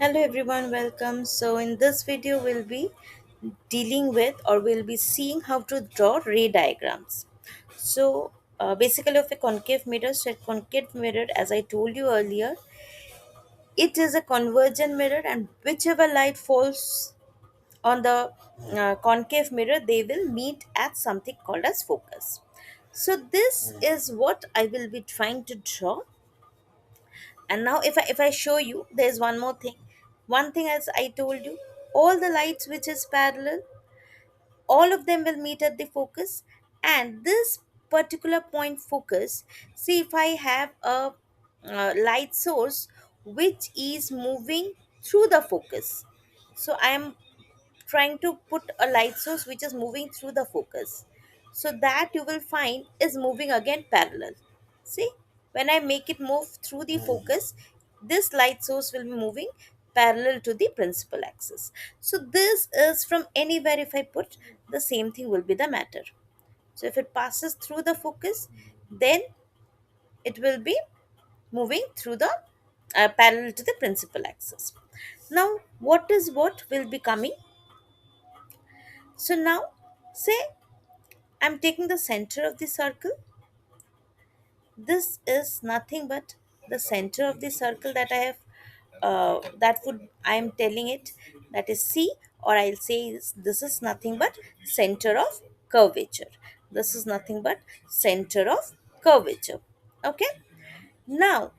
Hello everyone, welcome. So in this video we'll be dealing with or we'll be seeing how to draw ray diagrams. Basically of a concave mirror, so a concave mirror, as I told you earlier, it is a convergent mirror, and whichever light falls on the concave mirror, they will meet at something called as focus. So this is what I will be trying to draw. And now if I show you, there's one more thing. One thing, as I told you, all the lights which is parallel, all of them will meet at the focus. And this particular point focus, see, if I have a light source which is moving through the focus, so I am trying to put a light source which is moving through the focus, so that you will find is moving again parallel. See, when I make it move through the focus, this light source will be moving parallel to the principal axis. So this is from anywhere, if I put, the same thing will be the matter. So if it passes through the focus, then it will be moving through the parallel to the principal axis. Now what is what will be coming? So now, say I'm taking the center of the circle. This is nothing but the center of the circle that I have. That would I am telling it, that is C, or I'll say this is nothing but center of curvature. This is nothing but center of curvature. Okay. Now,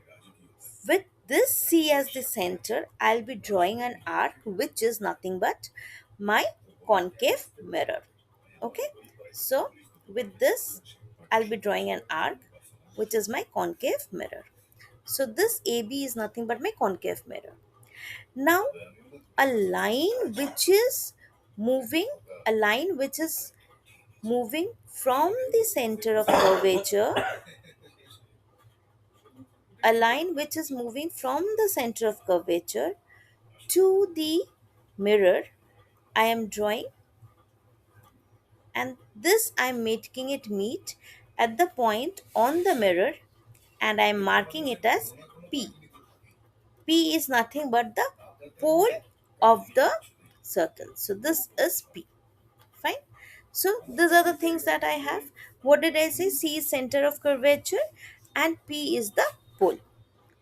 with this C as the center, I'll be drawing an arc which is nothing but my concave mirror. Okay, so with this, I'll be drawing an arc which is my concave mirror. So this AB is nothing but my concave mirror. Now, a line which is moving, a line which is moving from the center of curvature, a line which is moving from the center of curvature to the mirror, I am drawing, and this I'm making it meet at the point on the mirror, and I'm marking it as P. P is nothing but the pole of the circle. So this is P. Fine. So these are the things that I have. What did I say? C is center of curvature and P is the pole.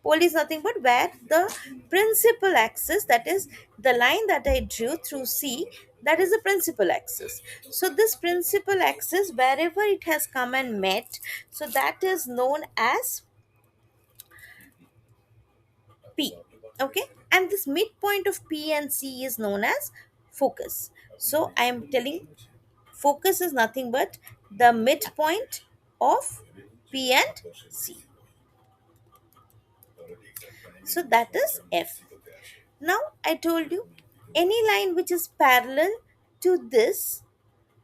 Pole is nothing but where the principal axis, that is the line that I drew through C, that is the principal axis. So this principal axis, wherever it has come and met, so that is known as P. Okay, and this midpoint of P and C is known as focus. So I am telling focus is nothing but the midpoint of P and C. So that is F. Now I told you, any line which is parallel to this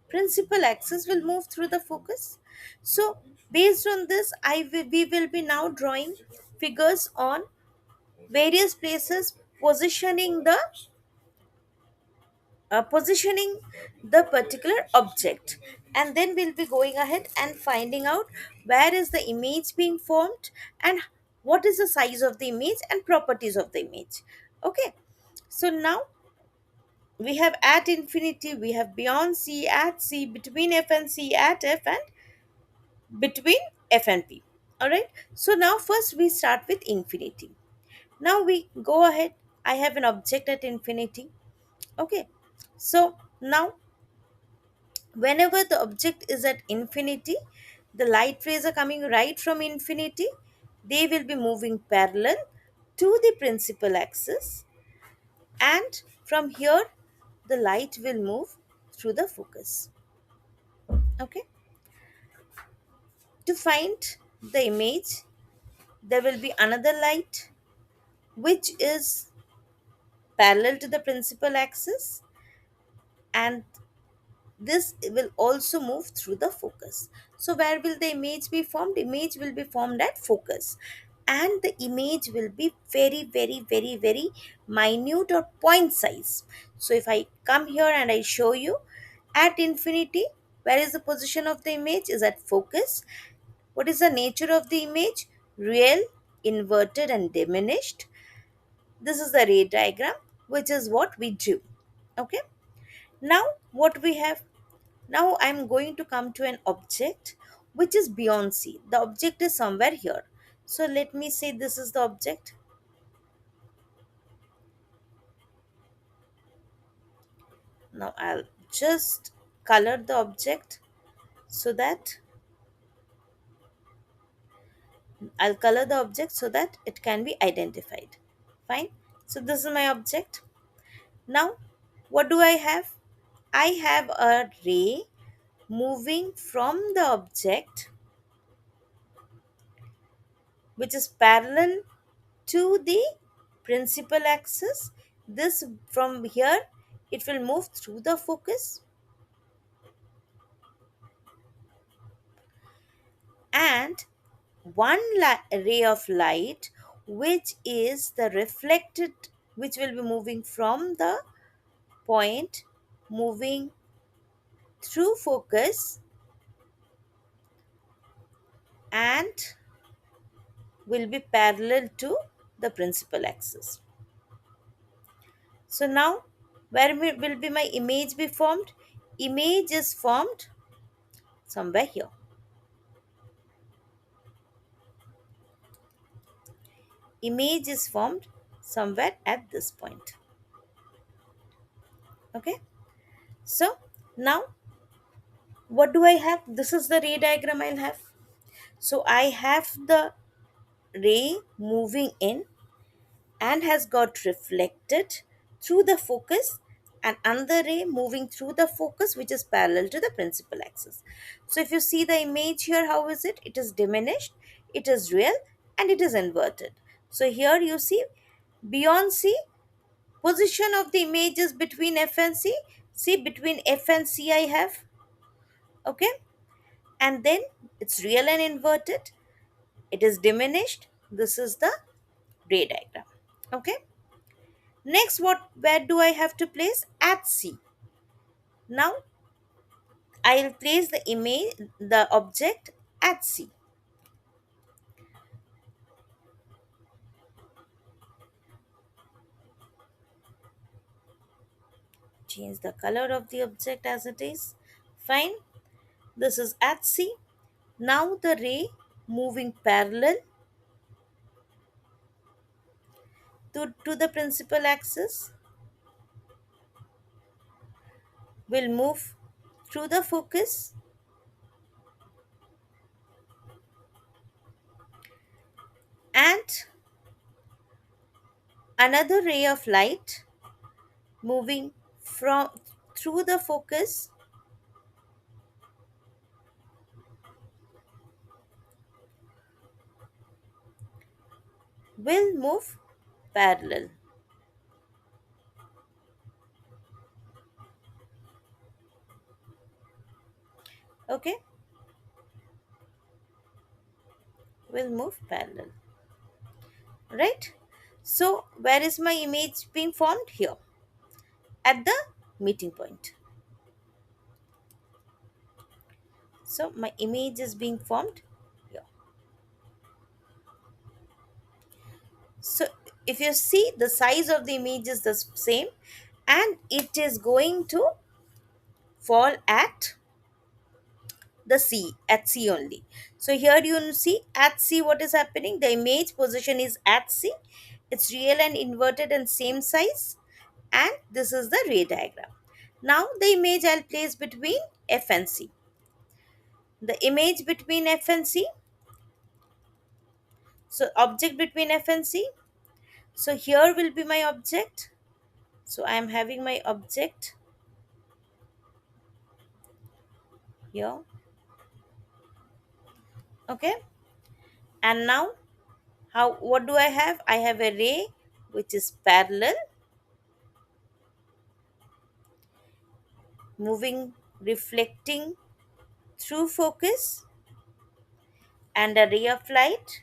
principal axis will move through the focus. So based on this, we will be now drawing figures on various places, positioning the particular object, and then we'll be going ahead and finding out where is the image being formed and what is the size of the image and properties of the image. Okay, so now we have at infinity, we have beyond C, at C, between F and C, at F, and between F and P. All right, so now first we start with infinity. Now we go ahead, I have an object at infinity. Okay, so now whenever the object is at infinity, the light rays are coming right from infinity, they will be moving parallel to the principal axis, and from here the light will move through the focus. Okay, to find the image, there will be another light which is parallel to the principal axis, and this will also move through the focus. So where will the image be formed? Image will be formed at focus, and the image will be very very very very minute or point size. So if I come here and I show you, at infinity, where is the position of the image? Is at focus. What is the nature of the image? Real, inverted and diminished. This is the ray diagram, which is what we do. Okay. Now what we have, now I'm going to come to an object which is beyond C. The object is somewhere here. So let me say this is the object. Now I'll just color the object so that it can be identified. Fine. So this is my object. Now what do I have? I have a ray moving from the object which is parallel to the principal axis. This, from here, it will move through the focus, and one ray of light which is the reflected, which will be moving from the point, moving through focus, and will be parallel to the principal axis. So now where will be my image be formed? Image is formed somewhere here. Image is formed somewhere at this point. Okay. So now what do I have? This is the ray diagram I'll have. So I have the ray moving in and has got reflected through the focus, and another ray moving through the focus which is parallel to the principal axis. So if you see the image here, how is it? It is diminished, it is real, and it is inverted. So here you see beyond C, position of the image is between F and C. See, between F and C I have. Okay. And then it's real and inverted. It is diminished. This is the ray diagram. Okay. Next, where do I have to place? At C. Now I'll place the object at C. Change the color of the object as it is. Fine. This is at C. Now the ray moving parallel to the principal axis will move through the focus, and another ray of light moving from through the focus will move parallel. Okay, will move parallel. Right? So where is my image being formed? Here, at the meeting point. So my image is being formed here. So if you see, the size of the image is the same, and it is going to fall at the C, at C only. So here you see at C what is happening. The image position is at C. It's real and inverted and same size, and this is the ray diagram. Now the image I'll place between F and C. The image between F and C. So object between F and C. So here will be my object. So I am having my object here. Okay. And now what do I have? I have a ray which is parallel, moving, reflecting through focus, and a ray of light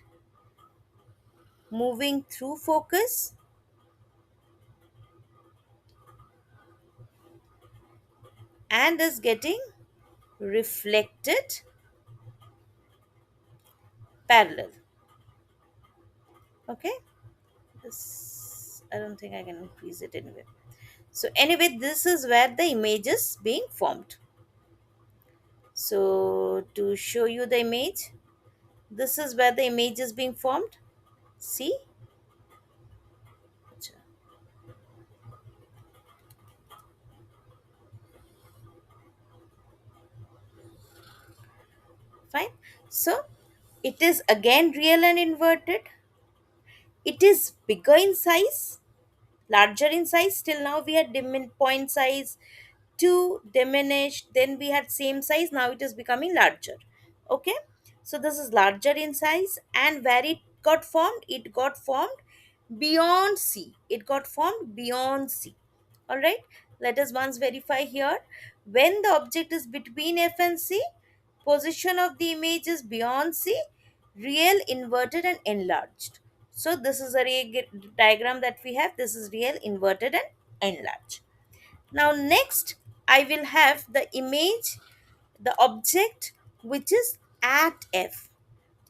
moving through focus and is getting reflected parallel. Okay. This I don't think I can increase it anyway. So anyway, this is where the image is being formed. So to show you the image, this is where the image is being formed. See? Fine. So it is again real and inverted. It is bigger in size, larger in size. Till now we had point size, 2 diminished, then we had same size, now it is becoming larger. Okay, so this is larger in size, and where it got formed beyond c, it got formed beyond c. All right, let us once verify here. When the object is between f and c, position of the image is beyond c, real, inverted and enlarged. So this is a diagram that we have. This is real, inverted and enlarged. Now, next, I will have the image, the object which is at F.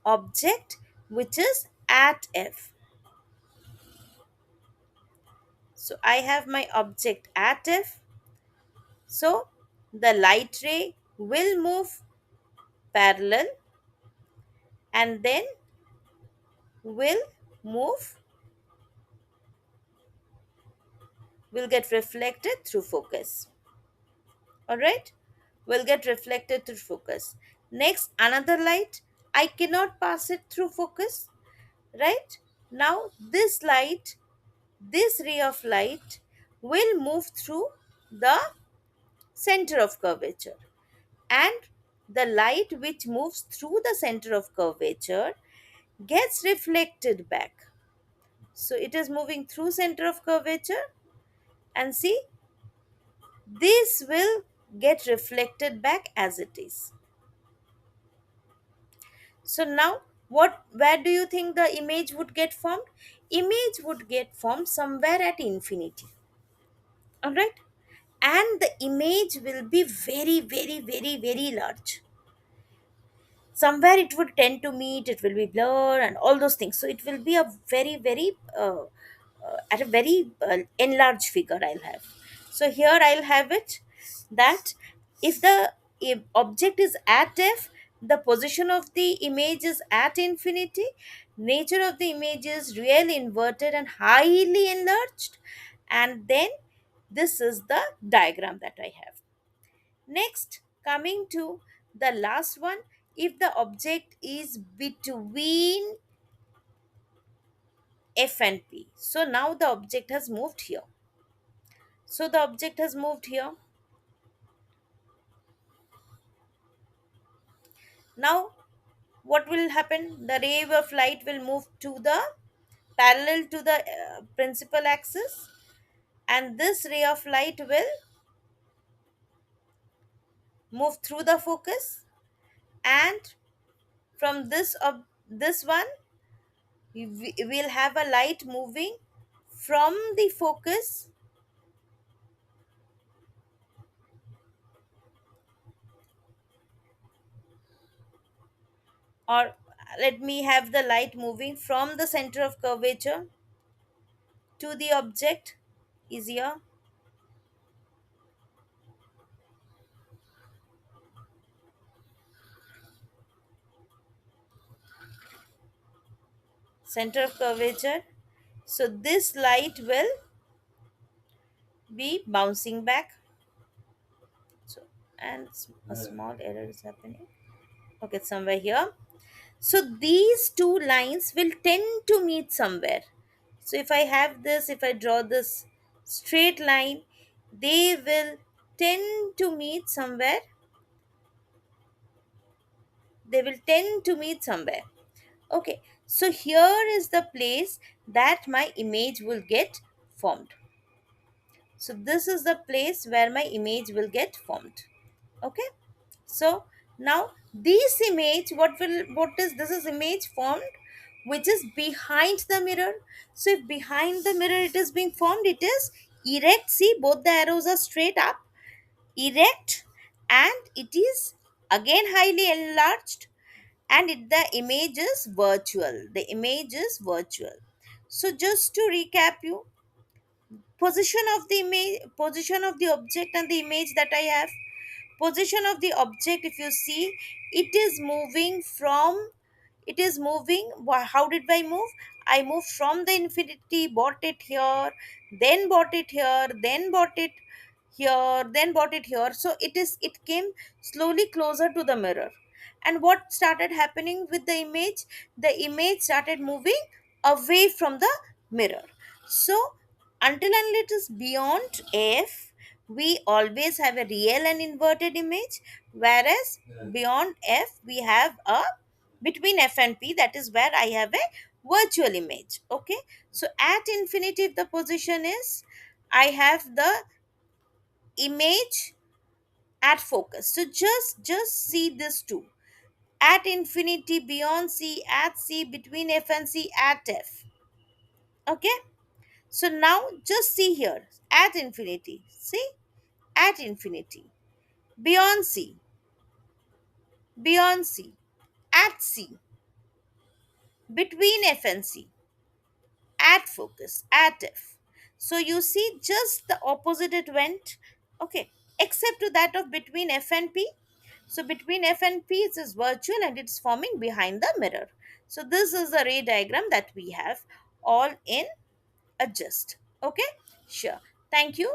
Object which is at F. So, I have my object at F. So, the light ray will move parallel and then will move, will get reflected through focus. Alright? Will get reflected through focus. Next, another light. I cannot pass it through focus, right? Now this light, this ray of light will move through the center of curvature, and the light which moves through the center of curvature gets reflected back. So it is moving through center of curvature, and see, this will get reflected back as it is. So now, what, where do you think the image would get formed? Image would get formed somewhere at infinity. All right, and the image will be very, very, very, very large. Somewhere it would tend to meet, it will be blur and all those things. So it will be a very, very at a very enlarged figure I'll have. So here I'll have it that if object is at f, the position of the image is at infinity, nature of the image is really inverted and highly enlarged, and then this is the diagram that I have. Next, coming to the last one, if the object is between F and P. So now the object has moved here. So the object has moved here. Now, what will happen? The ray of light will move to the parallel to the principal axis, and this ray of light will move through the focus, and from this one we will have a light moving from the focus, or let me have the light moving from the center of curvature to the object, easier. Center of curvature. So this light will be bouncing back. So, and a small error is happening. Okay, somewhere here. So these two lines will tend to meet somewhere. So if I have this, if I draw this straight line, they will tend to meet somewhere. They will tend to meet somewhere. Okay, so here is the place that my image will get formed. So this is the place where my image will get formed. Okay, so now this image, what is this is image formed which is behind the mirror. So if behind the mirror it is being formed, it is erect. See, both the arrows are straight up, erect, and it is again highly enlarged, and the image is virtual. The image is virtual. So just to recap you, position of the image, position of the object and the image that I have. Position of the object, if you see, it is moving from, it is moving. How did I move? I moved from the infinity, bought it here, then bought it here, then bought it here, then bought it here. So it came slowly closer to the mirror. And what started happening with the image? The image started moving away from the mirror. So until and it is beyond f, we always have a real and inverted image, whereas beyond f we have a, between f and p, that is where I have a virtual image. Okay, so at infinity, if the position is, I have the image at focus. So just see this two: at infinity, beyond c, at c, between f and c, at f. Okay, so now just see here, at infinity, see, at infinity, beyond c, beyond c, at c, between f and c, at focus, at f. So you see, just the opposite it went. Okay, except to that of between f and p. So between f and p, it is virtual and it's forming behind the mirror. So this is the ray diagram that we have, all in a gist. Okay, sure. Thank you.